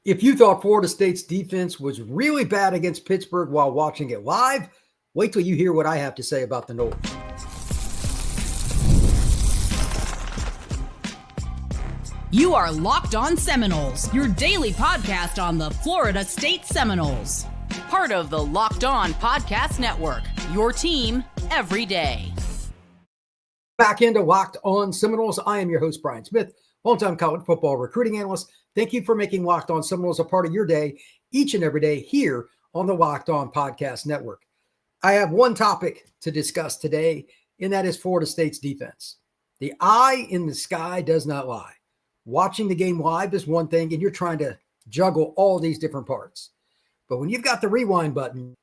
If you thought Florida State's defense was really bad against Pittsburgh while watching it live, wait till you hear what I have to say about the Noles. You are Locked On Seminoles, your daily podcast on the Florida State Seminoles. Part of the Locked On Podcast Network, your team every day. Back into Locked On Seminoles. I am your host, Brian Smith, longtime college football recruiting analyst. Thank you for making Locked On Seminoles a part of your day each and every day here on the Locked On Podcast Network. I have one topic to discuss today, and that is Florida State's defense. The eye in the sky does not lie. Watching the game live is one thing, and you're trying to juggle all these different parts. But when you've got the rewind button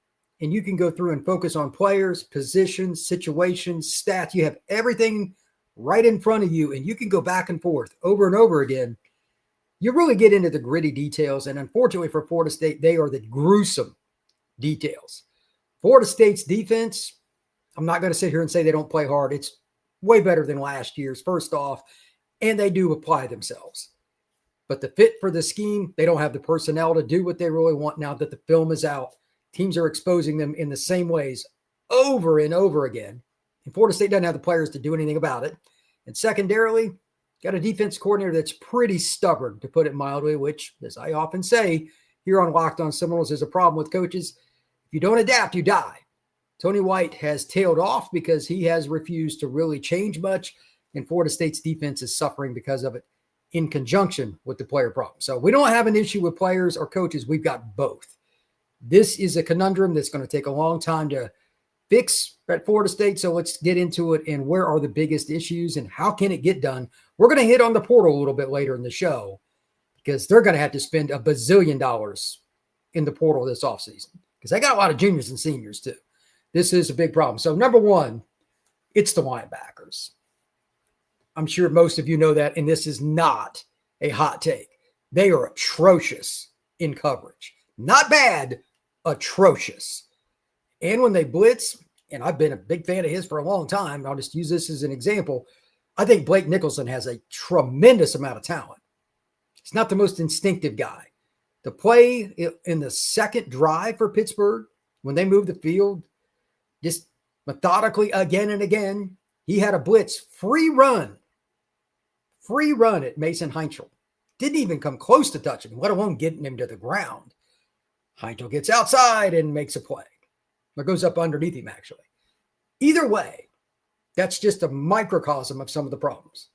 and you can go through and focus on players, positions, situations, stats, you have everything right in front of you, and you can go back and forth over and over again. You really get into the gritty details, and unfortunately for Florida State, they are the gruesome details. Florida State's defense, I'm not going to sit here and say they don't play hard. It's way better than last year's, first off, and they do apply themselves. But the fit for the scheme, they don't have the personnel to do what they really want now that the film is out. Teams are exposing them in the same ways over and over again. And Florida State doesn't have the players to do anything about it. And secondarily, got a defense coordinator that's pretty stubborn, to put it mildly, which, as I often say here on Locked On Seminoles, is a problem with coaches. If you don't adapt, you die. Tony White has tailed off because he has refused to really change much, and Florida State's defense is suffering because of it in conjunction with the player problem. So we don't have an issue with players or coaches. We've got both. This is a conundrum that's going to take a long time to fix at Florida State. So let's get into it. And where are the biggest issues and how can it get done? We're going to hit on the portal a little bit later in the show because they're going to have to spend $1 bazillion in the portal this offseason because they got a lot of juniors and seniors too. This is a big problem. So number one, it's the linebackers. I'm sure most of you know that, and this is not a hot take. They are atrocious in coverage. Not bad, atrocious. And when they blitz, and I've been a big fan of his for a long time, I'll just use this as an example. I think Blake Nicholson has a tremendous amount of talent. He's not the most instinctive guy. The play in the second drive for Pittsburgh, when they moved the field, just methodically again and again, he had a blitz free run at Mason Heintel. Didn't even come close to touching him, let alone getting him to the ground. Heintel gets outside and makes a play. Or goes up underneath him, actually. Either way, that's just a microcosm of some of the problems.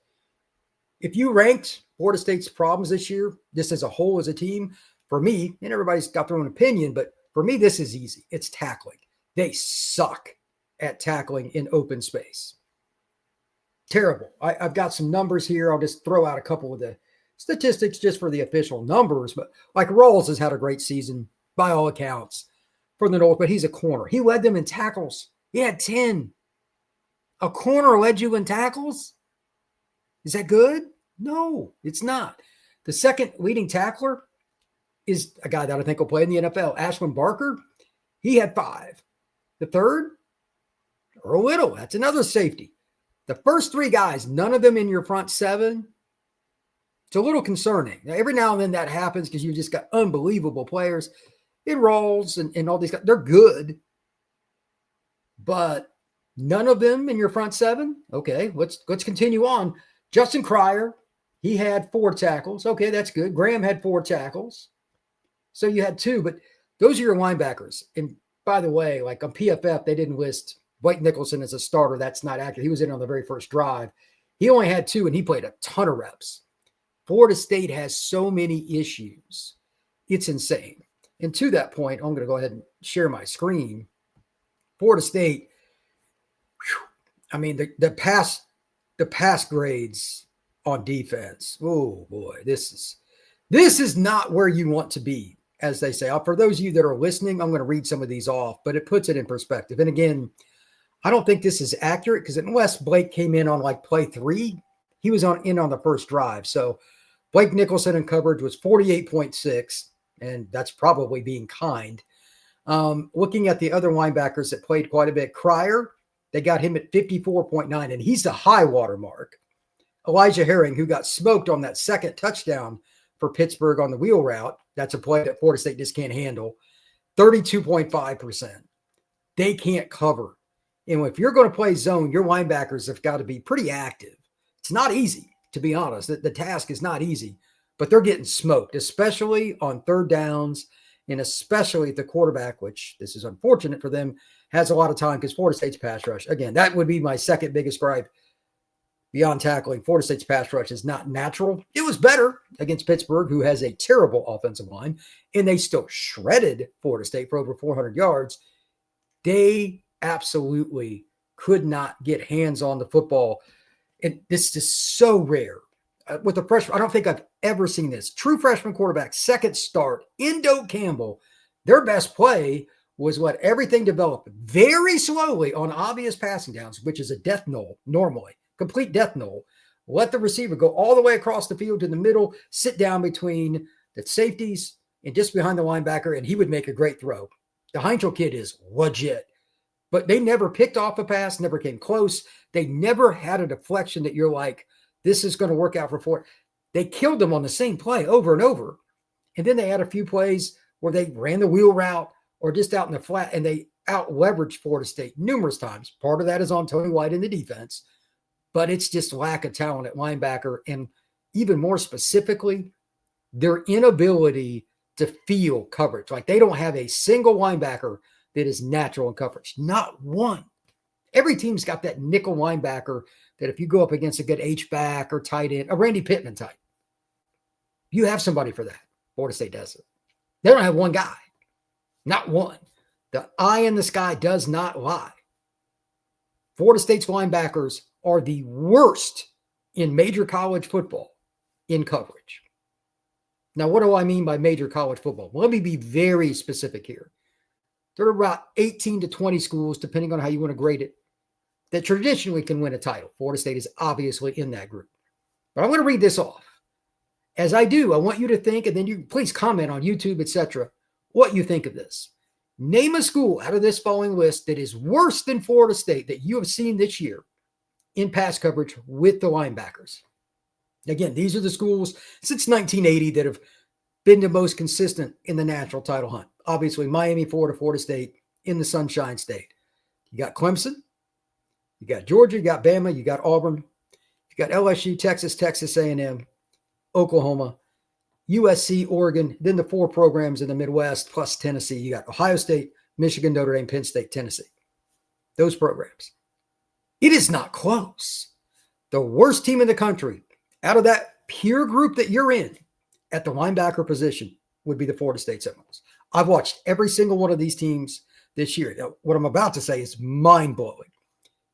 If you ranked Florida State's problems this year, just as a whole, as a team, for me, and everybody's got their own opinion, but for me, this is easy. It's tackling. They suck at tackling in open space. Terrible. I've got some numbers here. I'll just throw out a couple of the statistics just for the official numbers. But like Rawls has had a great season by all accounts for the North, but he's a corner. He led them in tackles. He had 10. A corner led you in tackles? Is that good? No, it's not. The second leading tackler is a guy that I think will play in the NFL, Ashwin Barker. He had 5. The third, Earl Little. That's another safety. The first 3 guys, none of them in your front 7. It's a little concerning. Now, every now and then that happens because you've just got unbelievable players. It rolls and all these guys. They're good. But none of them in your front 7. Okay, let's continue on. Justin Cryer, he had 4 tackles. Okay, that's good. Graham had 4 tackles. So you had 2, but those are your linebackers. And by the way, like on PFF, they didn't list Blake Nicholson as a starter. That's not accurate. He was in on the very first drive. He only had 2, and he played a ton of reps. Florida State has so many issues. It's insane. And to that point, I'm going to go ahead and share my screen. Florida State, I mean, the pass grades on defense. Oh boy, this is not where you want to be, as they say. For those of you that are listening, I'm going to read some of these off, but it puts it in perspective. And again, I don't think this is accurate because unless Blake came in on like play 3, he was in on the first drive. So Blake Nicholson in coverage was 48.6, and that's probably being kind. Looking at the other linebackers that played quite a bit, Cryer, they got him at 54.9, and he's the high water mark. Elijah Herring, who got smoked on that second touchdown for Pittsburgh on the wheel route. That's a play that Florida State just can't handle. 32.5%. They can't cover. And if you're going to play zone, your linebackers have got to be pretty active. It's not easy, to be honest. The task is not easy, but they're getting smoked, especially on third downs and especially at the quarterback, which this is unfortunate for them, has a lot of time because Florida State's pass rush. Again, that would be my second biggest gripe beyond tackling. Florida State's pass rush is not natural. It was better against Pittsburgh, who has a terrible offensive line, and they still shredded Florida State for over 400 yards. They absolutely could not get hands on the football. And this is so rare. With a freshman, I don't think I've ever seen this. True freshman quarterback, second start, Indo Campbell. Their best play was let everything develop very slowly on obvious passing downs, which is a death knell normally, complete death knell. Let the receiver go all the way across the field to the middle, sit down between the safeties and just behind the linebacker, and he would make a great throw. The Heinkel kid is legit. But they never picked off a pass, never came close. They never had a deflection that you're like, this is going to work out for Ford. They killed them on the same play over and over. And then they had a few plays where they ran the wheel route or just out in the flat, and they out-leveraged Florida State numerous times. Part of that is on Tony White in the defense, but it's just lack of talent at linebacker. And even more specifically, their inability to feel coverage. Like they don't have a single linebacker that is natural in coverage. Not one. Every team's got that nickel linebacker that if you go up against a good H-back or tight end, a Randy Pittman type, you have somebody for that. Florida State doesn't. They don't have one guy. Not one. The eye in the sky does not lie. Florida State's linebackers are the worst in major college football in coverage. Now, what do I mean by major college football? Well, let me be very specific here. There are about 18 to 20 schools, depending on how you want to grade it, that traditionally can win a title. Florida State is obviously in that group. But I'm going to read this off. As I do, I want you to think, and then you please comment on YouTube, etc., what you think of this. Name a school out of this following list that is worse than Florida State that you have seen this year in pass coverage with the linebackers. Again, these are the schools since 1980 that have been the most consistent in the national title hunt. Obviously, Miami, Florida, Florida State in the Sunshine State. You got Clemson, you got Georgia, you got Bama, you got Auburn, you got LSU, Texas, Texas A&M, Oklahoma, USC, Oregon, then the four programs in the Midwest plus Tennessee. You got Ohio State, Michigan, Notre Dame, Penn State, Tennessee. Those programs. It is not close. The worst team in the country out of that peer group that you're in at the linebacker position would be the Florida State Seminoles. I've watched every single one of these teams this year. Now, what I'm about to say is mind-blowing.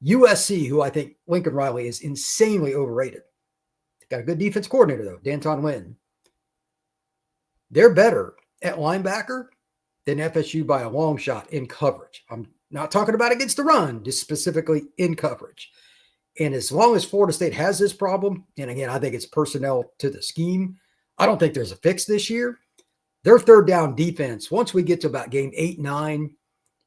USC, who I think Lincoln Riley is insanely overrated. Got a good defense coordinator, though, Danton Lynn. They're better at linebacker than FSU by a long shot in coverage. I'm not talking about against the run, just specifically in coverage. And as long as Florida State has this problem, and again, I think it's personnel to the scheme, I don't think there's a fix this year. Their third down defense, once we get to about game 8, 9,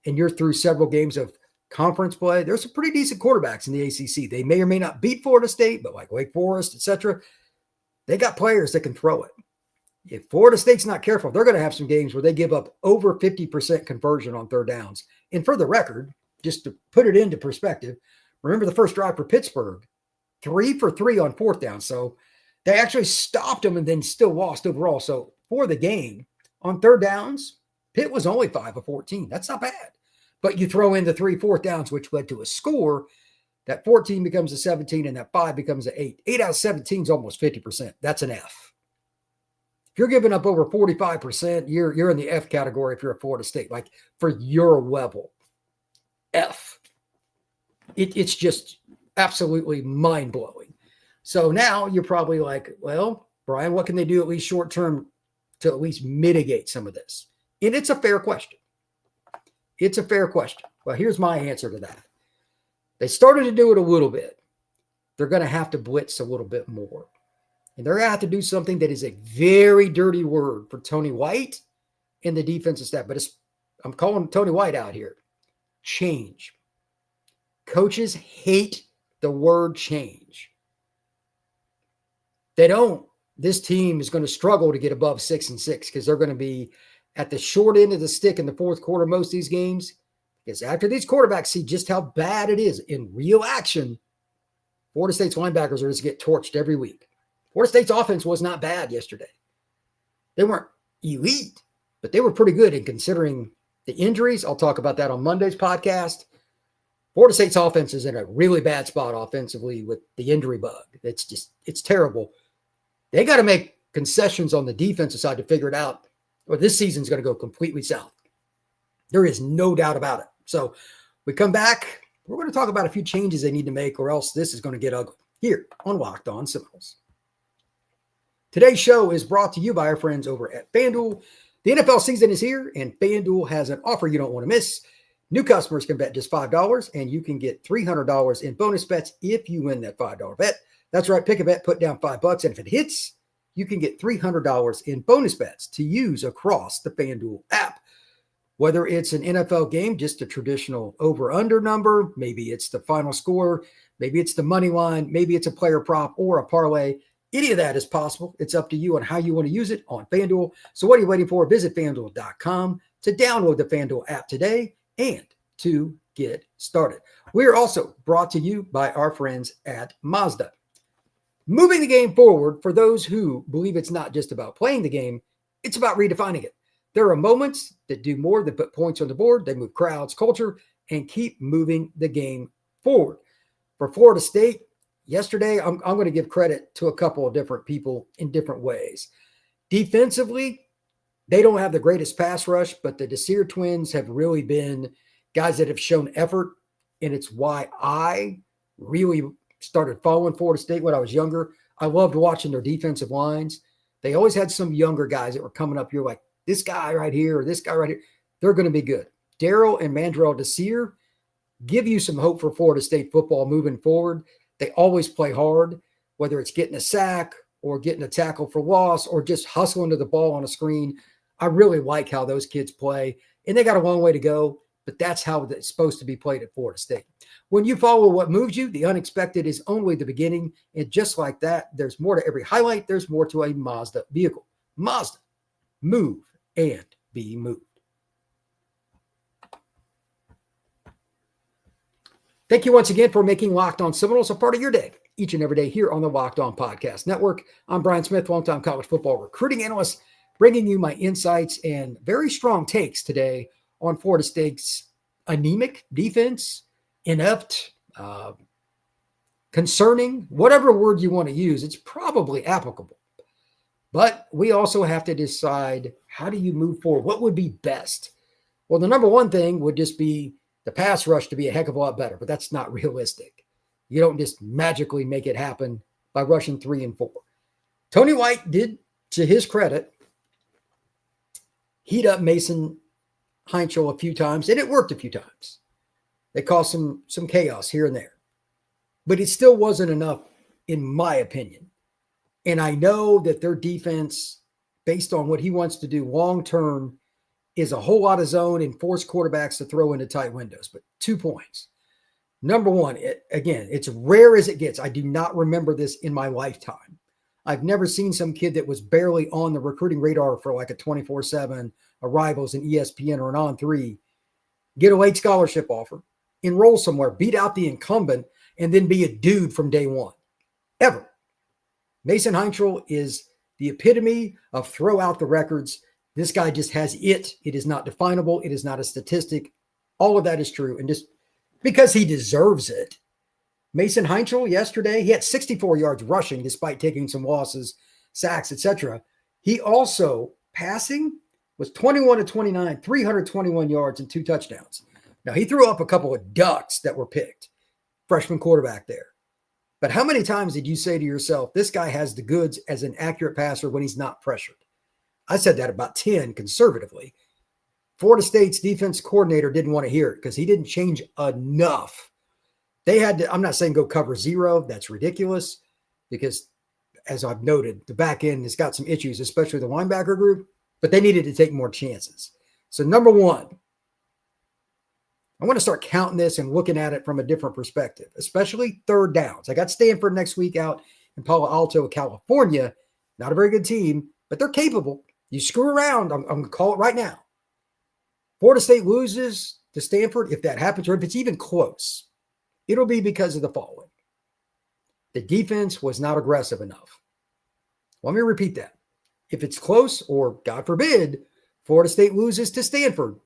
and you're through several games of conference play, there's some pretty decent quarterbacks in the ACC. They may or may not beat Florida State, but like Wake Forest, etc., they got players that can throw it. If Florida State's not careful, they're going to have some games where they give up over 50% conversion on third downs. And for the record, just to put it into perspective, remember the first drive for Pittsburgh, 3 for 3 on fourth down. So they actually stopped them and then still lost overall. So for the game, on third downs, Pitt was only 5 of 14. That's not bad. But you throw in the 3 fourth downs, which led to a score, that 14 becomes a 17 and that 5 becomes an 8. 8 out of 17 is almost 50%. That's an F. If you're giving up over 45%, you're in the F category if you're a Florida State, like for your level. F. It's just absolutely mind-blowing. So now you're probably like, well, Brian, what can they do at least short-term to at least mitigate some of this? And it's a fair question. It's a fair question. Well, here's my answer to that. They started to do it a little bit. They're going to have to blitz a little bit more. And they're going to have to do something that is a very dirty word for Tony White and the defensive staff. But I'm calling Tony White out here. Change. Coaches hate the word change. They don't. this team is going to struggle to get above 6-6 because they're going to be at the short end of the stick in the fourth quarter most of these games. Because after these quarterbacks see just how bad it is in real action, Florida State's linebackers are just get torched every week. Florida State's offense was not bad yesterday. They weren't elite, but they were pretty good in considering the injuries. I'll talk about that on Monday's podcast. Florida State's offense is in a really bad spot offensively with the injury bug. It's terrible. They got to make concessions on the defensive side to figure it out, or this season's going to go completely south. There is no doubt about it. So we come back. We're going to talk about a few changes they need to make, or else this is going to get ugly here on Locked On Seminoles. Today's show is brought to you by our friends over at FanDuel. The NFL season is here, and FanDuel has an offer you don't want to miss. New customers can bet just $5, and you can get $300 in bonus bets if you win that $5 bet. That's right. Pick a bet, put down $5, and if it hits, you can get $300 in bonus bets to use across the FanDuel app. Whether it's an NFL game, just a traditional over-under number, maybe it's the final score, maybe it's the money line, maybe it's a player prop or a parlay. Any of that is possible. It's up to you on how you want to use it on FanDuel. So what are you waiting for? Visit FanDuel.com to download the FanDuel app today and to get started. We are also brought to you by our friends at Mazda. Moving the game forward for those who believe it's not just about playing the game, it's about redefining it. There are moments that do more than put points on the board. They move crowds, culture, and keep moving the game forward. For Florida State, yesterday, I'm going to give credit to a couple of different people in different ways. Defensively, they don't have the greatest pass rush, but the Desir twins have really been guys that have shown effort, and it's why I really started following Florida State when I was younger. I loved watching their defensive lines. They always had some younger guys that were coming up here like this guy right here or this guy right here. They're going to be good. Darrell and Mandrell Desir give you some hope for Florida State football moving forward. They always play hard, whether it's getting a sack or getting a tackle for loss or just hustling to the ball on a screen. I really like how those kids play, and they got a long way to go, but that's how it's supposed to be played at Florida State. When you follow what moves you, the unexpected is only the beginning, and just like that, there's more to every highlight. There's more to a Mazda vehicle. Mazda, move and be moved. Thank you once again for making Locked On Seminoles a part of your day, each and every day here on the Locked On Podcast Network. I'm Brian Smith, longtime college football recruiting analyst, bringing you my insights and very strong takes today on Florida State's anemic defense, inept, concerning, whatever word you want to use, it's probably applicable. But we also have to decide, how do you move forward? What would be best? Well, the number one thing would just be the pass rush to be a heck of a lot better, but that's not realistic. You don't just magically make it happen by rushing 3 and 4. Tony White did, to his credit, heat up Mason Heinchel a few times, and it worked a few times. They caused some chaos here and there. But it still wasn't enough, in my opinion. And I know that their defense, based on what he wants to do long-term, is a whole lot of zone and force quarterbacks to throw into tight windows. But 2 points. Number one, it's rare as it gets. I do not remember this in my lifetime. I've never seen some kid that was barely on the recruiting radar for like a 24/7, a Rivals, an ESPN, or an On3, get a late scholarship offer, enroll somewhere, beat out the incumbent, and then be a dude from day one. Ever. Mason Heinchel is the epitome of throw out the records. This guy just has it. It is not definable. It is not a statistic. All of that is true. And just because he deserves it. Mason Heinchel yesterday, he had 64 yards rushing despite taking some losses, sacks, etc. He also, passing, was 21-29, 321 yards and 2 touchdowns. Now, he threw up a couple of ducks that were picked. Freshman quarterback there. But how many times did you say to yourself, this guy has the goods as an accurate passer when he's not pressured? I said that about 10 conservatively. Florida State's defense coordinator didn't want to hear it because he didn't change enough. They had to, I'm not saying go cover 0. That's ridiculous because, as I've noted, the back end has got some issues, especially the linebacker group, but they needed to take more chances. So number one, I want to start counting this and looking at it from a different perspective, especially third downs. I got Stanford next week out in Palo Alto, California. Not a very good team, but they're capable. You screw around, I'm going to call it right now. Florida State loses to Stanford. If that happens, or if it's even close, it'll be because of the following. The defense was not aggressive enough. Let me repeat that. If it's close, or God forbid, Florida State loses to Stanford,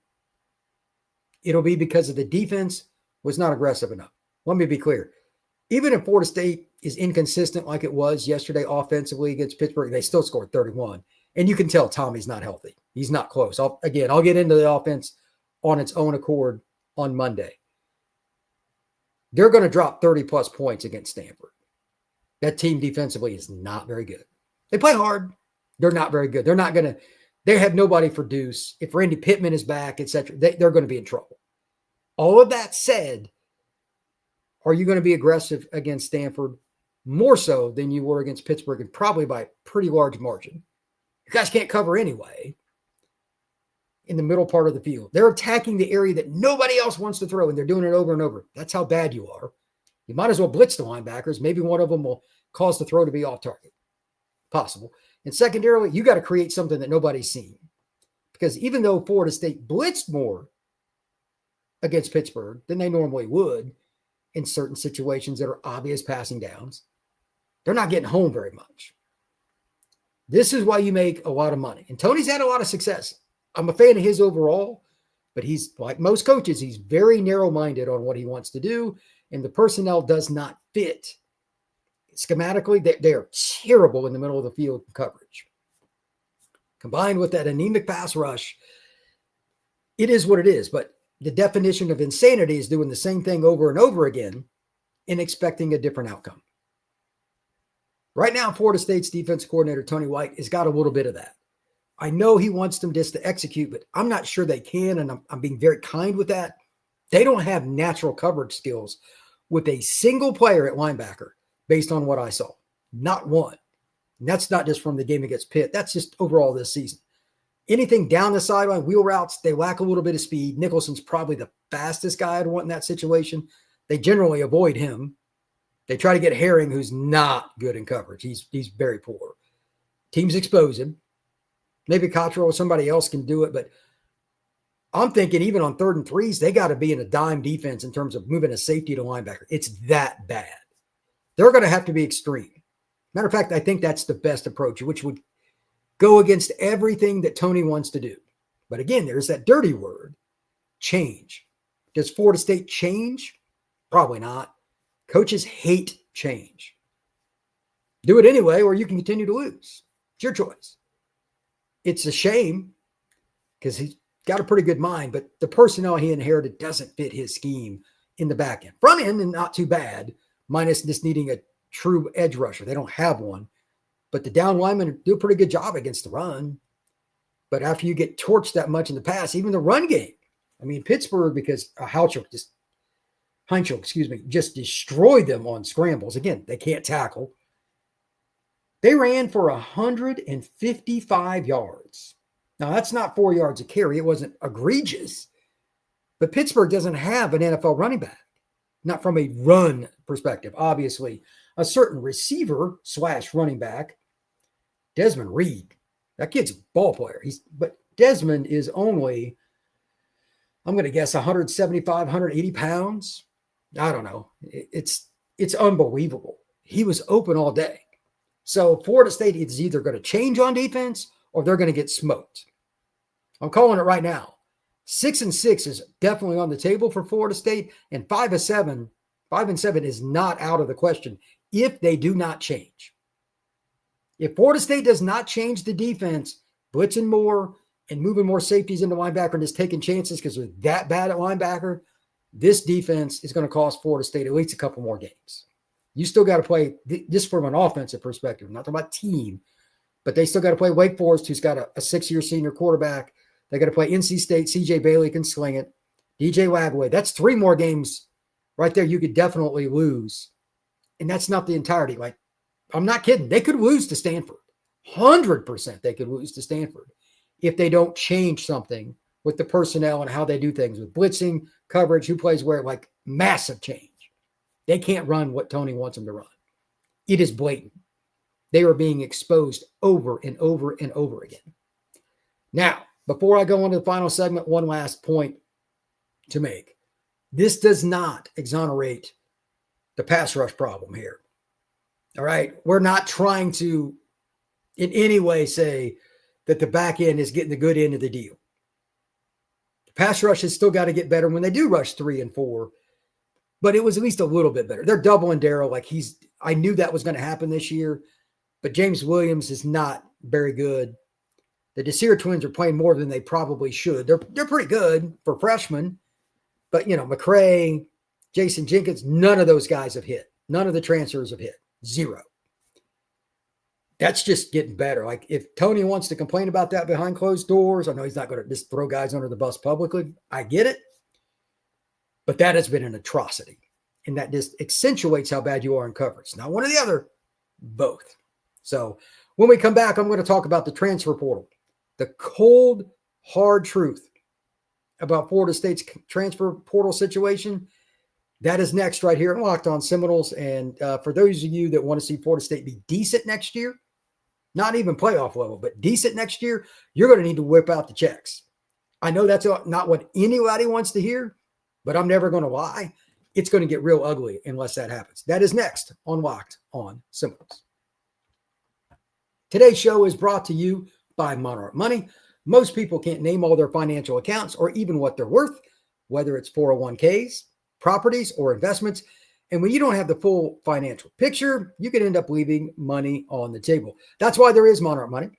it'll be because of the defense was not aggressive enough. Let me be clear. Even if Florida State is inconsistent like it was yesterday offensively against Pittsburgh, they still scored 31. And you can tell Tommy's not healthy. He's not close. I'll get into the offense on its own accord on Monday. They're going to drop 30-plus points against Stanford. That team defensively is not very good. They play hard. They're not very good. They have nobody for Deuce. If Randy Pittman is back, etc., they're going to be in trouble. All of that said, are you going to be aggressive against Stanford more so than you were against Pittsburgh, and probably by a pretty large margin? You guys can't cover anyway in the middle part of the field. They're attacking the area that nobody else wants to throw, and they're doing it over and over. That's how bad you are. You might as well blitz the linebackers. Maybe one of them will cause the throw to be off target. Possible. And secondarily, you got to create something that nobody's seen. Because even though Florida State blitzed more against Pittsburgh than they normally would in certain situations that are obvious passing downs, they're not getting home very much. This is why you make a lot of money. And Tony's had a lot of success. I'm a fan of his overall, but he's, like most coaches, he's very narrow-minded on what he wants to do, and the personnel does not fit. Schematically, they're terrible in the middle of the field coverage. Combined with that anemic pass rush, it is what it is. But the definition of insanity is doing the same thing over and over again and expecting a different outcome. Right now, Florida State's defense coordinator, Tony White, has got a little bit of that. I know he wants them just to execute, but I'm not sure they can, and I'm being very kind with that. They don't have natural coverage skills with a single player at linebacker based on what I saw. Not one. And that's not just from the game against Pitt. That's just overall this season. Anything down the sideline, wheel routes, they lack a little bit of speed. Nicholson's probably the fastest guy I'd want in that situation. They generally avoid him. They try to get Herring, who's not good in coverage. He's very poor. Teams expose him. Maybe Cottrell or somebody else can do it, but I'm thinking even on 3rd and 3s, they got to be in a dime defense in terms of moving a safety to linebacker. It's that bad. They're going to have to be extreme. Matter of fact, I think that's the best approach, which would go against everything that Tony wants to do. But again, there's that dirty word, change. Does Florida State change? Probably not. Coaches hate change. Do it anyway, or you can continue to lose. It's your choice. It's a shame because he's got a pretty good mind, but the personnel he inherited doesn't fit his scheme in the back end. Front end, and not too bad, minus just needing a true edge rusher. They don't have one, but the down linemen do a pretty good job against the run. But after you get torched that much in the pass, even the run game, I mean, Pittsburgh, because Heinchel just destroyed them on scrambles. Again, they can't tackle. They ran for 155 yards. Now, that's not 4 yards a carry. It wasn't egregious. But Pittsburgh doesn't have an NFL running back, not from a run perspective. Obviously, a certain receiver / running back, Desmond Reed. That kid's a ball player. But Desmond is only, I'm going to guess, 175, 180 pounds. I don't know. It's unbelievable. He was open all day. So Florida State is either going to change on defense or they're going to get smoked. I'm calling it right now. 6-6 is definitely on the table for Florida State, and 5-7 is not out of the question if they do not change. If Florida State does not change the defense, blitzing more and moving more safeties into linebacker and just taking chances because they're that bad at linebacker, this defense is going to cost Florida State at least a couple more games. You still got to play, just from an offensive perspective, not talking about team, but they still got to play Wake Forest, who's got a 6-year senior quarterback. They got to play NC State. CJ Bailey can sling it. DJ Wagway. That's 3 more games right there you could definitely lose. And that's not the entirety. Like, I'm not kidding. They could lose to Stanford. 100% they could lose to Stanford if they don't change something with the personnel and how they do things with blitzing, coverage, who plays where, like massive change. They can't run what Tony wants them to run. It is blatant. They were being exposed over and over and over again. Now, before I go into the final segment, one last point to make. This does not exonerate the pass rush problem here. All right. We're not trying to in any way say that the back end is getting the good end of the deal. The pass rush has still got to get better when they do rush 3 and 4, but it was at least a little bit better. They're doubling Darrell. I knew that was going to happen this year, but James Williams is not very good. The Desir twins are playing more than they probably should. They're pretty good for freshmen, but McCray, Jason Jenkins, none of those guys have hit. None of the transfers have hit. 0. That's just getting better. Like if Tony wants to complain about that behind closed doors, I know he's not going to just throw guys under the bus publicly. I get it. But that has been an atrocity. And that just accentuates how bad you are in coverage. Not one or the other, both. So when we come back, I'm going to talk about the transfer portal. The cold, hard truth about Florida State's transfer portal situation. That is next right here at Locked On Seminoles. And for those of you that want to see Florida State be decent next year, not even playoff level, but decent next year, you're going to need to whip out the checks. I know that's not what anybody wants to hear, but I'm never going to lie. It's going to get real ugly unless that happens. That is next on Locked On Seminoles. Today's show is brought to you by Monarch Money. Most people can't name all their financial accounts or even what they're worth, whether it's 401ks, properties, or investments. And when you don't have the full financial picture, you can end up leaving money on the table. That's why there is Monarch Money.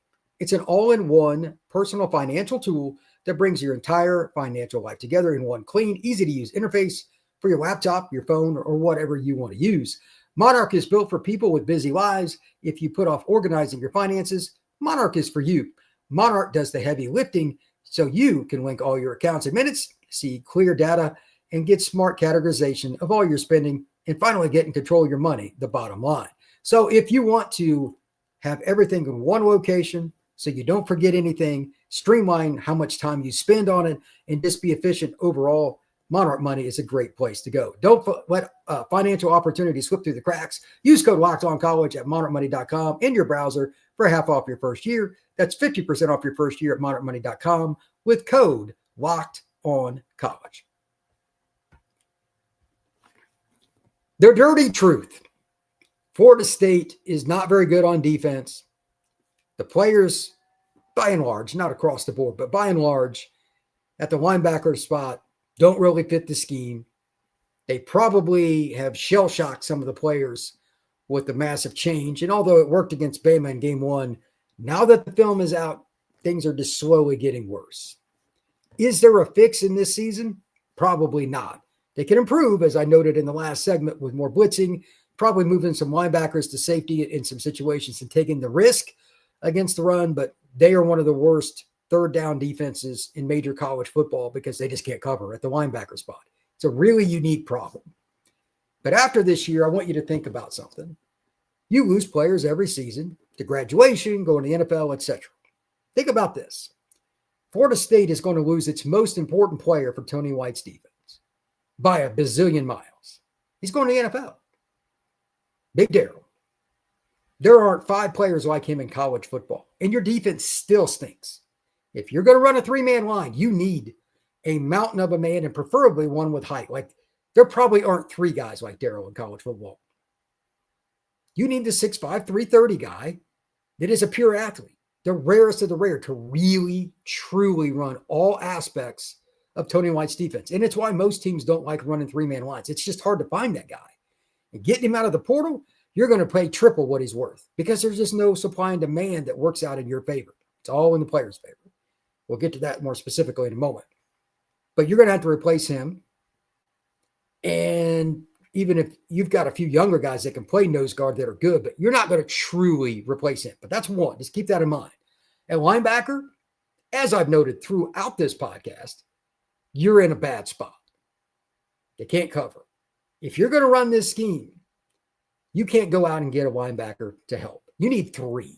It's an all-in-one personal financial tool that brings your entire financial life together in one clean, easy-to-use interface for your laptop, your phone, or whatever you want to use. Monarch is built for people with busy lives. If you put off organizing your finances, Monarch is for you. Monarch does the heavy lifting so you can link all your accounts in minutes, see clear data, and get smart categorization of all your spending, and finally get in control of your money, the bottom line. So if you want to have everything in one location so you don't forget anything, streamline how much time you spend on it, and just be efficient overall, Monarch Money is a great place to go. Don't let financial opportunities slip through the cracks. Use code LOCKEDONCollege at monarchmoney.com in your browser for half off your first year. That's 50% off your first year at monarchmoney.com with code LOCKEDONCollege. The dirty truth. Florida State is not very good on defense. The players, by and large, not across the board, but by and large, at the linebacker spot, don't really fit the scheme. They probably have shell-shocked some of the players with the massive change. And although it worked against Bama in game 1, now that the film is out, things are just slowly getting worse. Is there a fix in this season? Probably not. They can improve, as I noted in the last segment, with more blitzing, probably moving some linebackers to safety in some situations and taking the risk against the run, but they are one of the worst third down defenses in major college football because they just can't cover at the linebacker spot. It's a really unique problem. But after this year, I want you to think about something. You lose players every season to graduation, going to the NFL, etc. Think about this. Florida State is going to lose its most important player for Tony White's defense by a bazillion miles. He's going to the NFL. Big Darrell. There aren't 5 players like him in college football, and your defense still stinks. If you're going to run a 3-man line, you need a mountain of a man and preferably one with height. Like there probably aren't 3 guys like Darrell in college football. You need the 6'5", 330 guy that is a pure athlete, the rarest of the rare, to really, truly run all aspects of Tony White's defense. And it's why most teams don't like running 3-man lines. It's just hard to find that guy. And getting him out of the portal, you're going to pay triple what he's worth because there's just no supply and demand that works out in your favor. It's all in the player's favor. We'll get to that more specifically in a moment. But you're going to have to replace him. And even if you've got a few younger guys that can play nose guard that are good, but you're not going to truly replace him. But that's one. Just keep that in mind. At linebacker, as I've noted throughout this podcast, you're in a bad spot. They can't cover. If you're going to run this scheme, you can't go out and get a linebacker to help. You need 3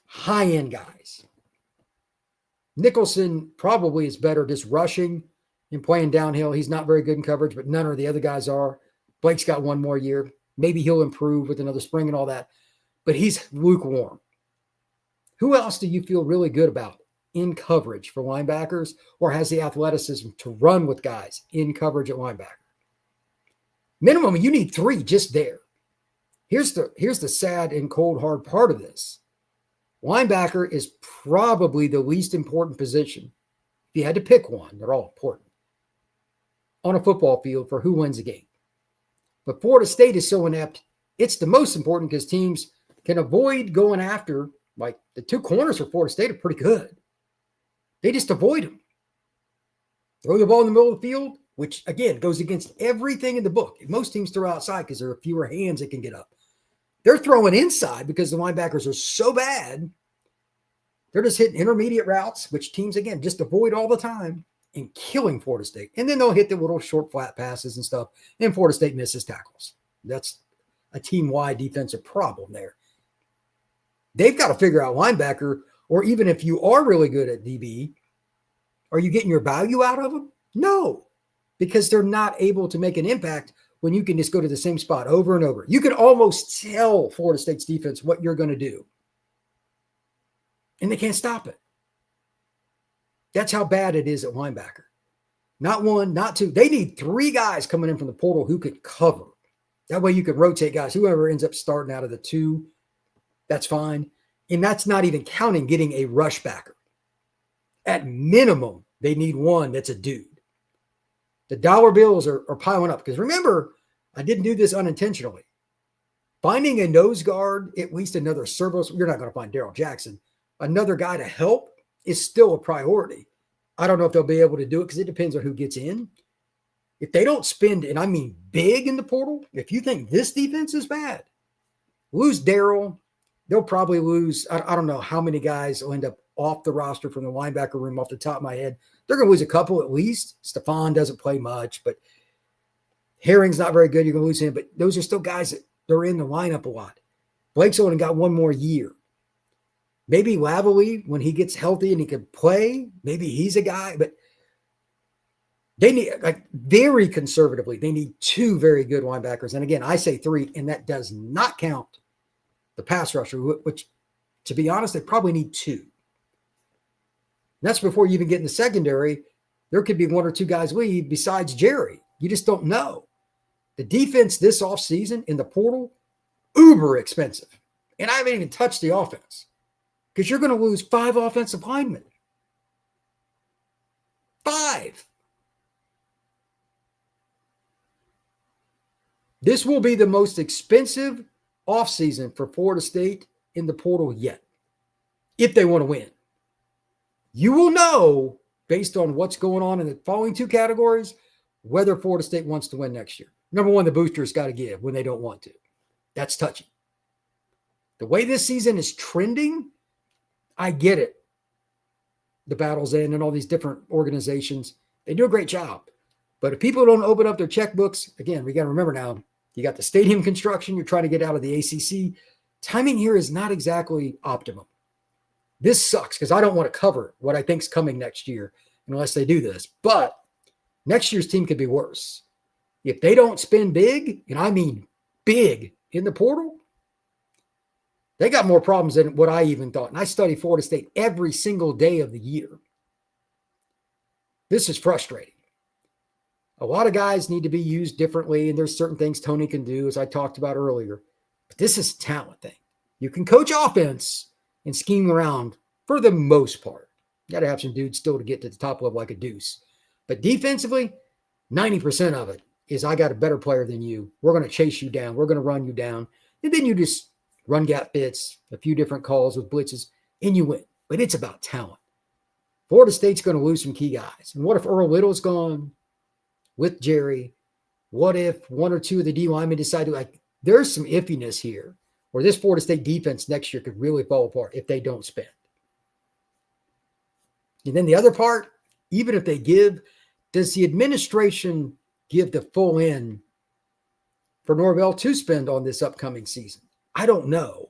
high-end guys. Nicholson probably is better just rushing and playing downhill. He's not very good in coverage, but none of the other guys are. Blake's got 1 more year. Maybe he'll improve with another spring and all that. but he's lukewarm. Who else do you feel really good about in coverage for linebackers, or has the athleticism to run with guys in coverage at linebacker? Minimum, you need 3 just there. Here's the sad and cold hard part of this. Linebacker is probably the least important position. If you had to pick one, they're all important on a football field for who wins the game. But Florida State is so inept, it's the most important because teams can avoid going after, like the 2 corners for Florida State are pretty good. They just avoid them. Throw the ball in the middle of the field, which, again, goes against everything in the book. Most teams throw outside because there are fewer hands that can get up. They're throwing inside because the linebackers are so bad. They're just hitting intermediate routes, which teams, again, just avoid all the time, and killing Florida State. And then they'll hit the little short, flat passes and stuff, and Florida State misses tackles. That's a team-wide defensive problem there. They've got to figure out linebacker, or even if you are really good at DB, are you getting your value out of them? No, because they're not able to make an impact when you can just go to the same spot over and over. You can almost tell Florida State's defense what you're going to do, and they can't stop it. That's how bad it is at linebacker. Not 1, not 2. They need 3 guys coming in from the portal who could cover. That way you can rotate guys. Whoever ends up starting out of the 2, that's fine. And that's not even counting getting a rush backer. At minimum, they need 1 that's a dude. The dollar bills are piling up. Because remember, I didn't do this unintentionally. Finding a nose guard, at least another servo, you're not going to find Darryl Jackson. Another guy to help is still a priority. I don't know if they'll be able to do it because it depends on who gets in. If they don't spend, and I mean big in the portal, if you think this defense is bad, lose Darryl. They'll probably lose, I don't know how many guys will end up off the roster from the linebacker room off the top of my head. They're going to lose a couple at least. Stephon doesn't play much, but Herring's not very good. You're going to lose him, but those are still guys that they're in the lineup a lot. Blake's only got 1 more year. Maybe Lavalley, when he gets healthy and he can play, maybe he's a guy, but they need, like, very conservatively, they need 2 very good linebackers. And again, I say 3, and that does not count the pass rusher, which, to be honest, they probably need 2. And that's before you even get in the secondary. There could be 1 or 2 guys leave besides Jerry. You just don't know. The defense this offseason in the portal, uber expensive. And I haven't even touched the offense because you're going to lose 5 offensive linemen. 5. This will be the most expensive offseason for Florida State in the portal yet, if they want to win. You will know, based on what's going on in the following 2 categories, whether Florida State wants to win next year. Number 1, the boosters got to give when they don't want to. That's touchy. The way this season is trending, I get it. The Battle's End and all these different organizations, they do a great job. But if people don't open up their checkbooks, again, we got to remember now, you got the stadium construction. You're trying to get out of the ACC. Timing here is not exactly optimum. This sucks because I don't want to cover what I think is coming next year unless they do this. But next year's team could be worse. If they don't spend big, and I mean big, in the portal, they got more problems than what I even thought. And I study Florida State every single day of the year. This is frustrating. A lot of guys need to be used differently, and there's certain things Tony can do, as I talked about earlier. But this is a talent thing. You can coach offense and scheme around for the most part. You got to have some dudes still to get to the top level like a Deuce. But defensively, 90% of it is I got a better player than you. We're going to chase you down. We're going to run you down. And then you just run gap fits, a few different calls with blitzes, and you win. But it's about talent. Florida State's going to lose some key guys. And what if Earl Little's gone with Jerry? What if 1 or 2 of the D linemen decide to, like, there's some iffiness here where this Florida State defense next year could really fall apart if they don't spend. And then the other part, even if they give, does the administration give the full in for Norvell to spend on this upcoming season? I don't know.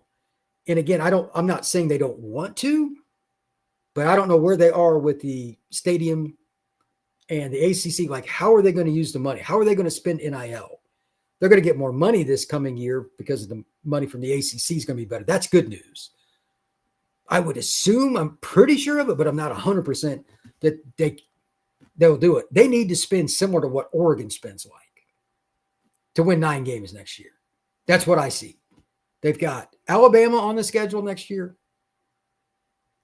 And again, I'm not saying they don't want to, but I don't know where they are with the stadium and the ACC. Like, how are they going to use the money? How are they going to spend NIL? they're going to get more money this coming year because of the money from the ACC is going to be better. That's good news. I would assume, I'm pretty sure of it, but I'm not 100% that they'll do it. They need to spend similar to what Oregon spends like to win 9 games next year. That's what I see. They've got Alabama on the schedule next year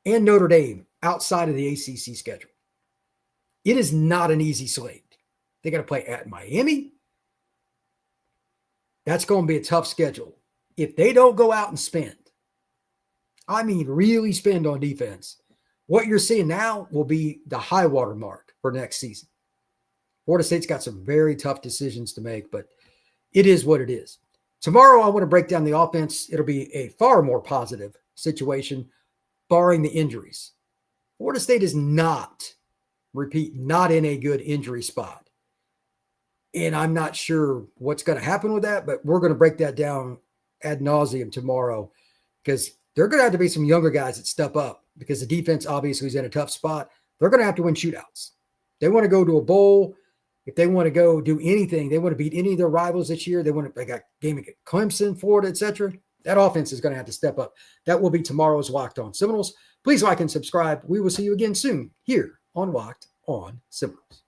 and Notre Dame outside of the ACC schedule. It is not an easy slate. They got to play at Miami. That's going to be a tough schedule. If they don't go out and spend, I mean really spend on defense, what you're seeing now will be the high water mark for next season. Florida State's got some very tough decisions to make, but it is what it is. Tomorrow, I want to break down the offense. It'll be a far more positive situation, barring the injuries. Florida State is not in a good injury spot. And I'm not sure what's going to happen with that, but we're going to break that down ad nauseum tomorrow because there are going to have to be some younger guys that step up because the defense obviously is in a tough spot. They're going to have to win shootouts. They want to go to a bowl. If they want to go do anything, they want to beat any of their rivals this year. They got game against Clemson, Florida, etc. That offense is going to have to step up. That will be tomorrow's Locked On Seminoles. Please like and subscribe. We will see you again soon here on Locked On Seminoles.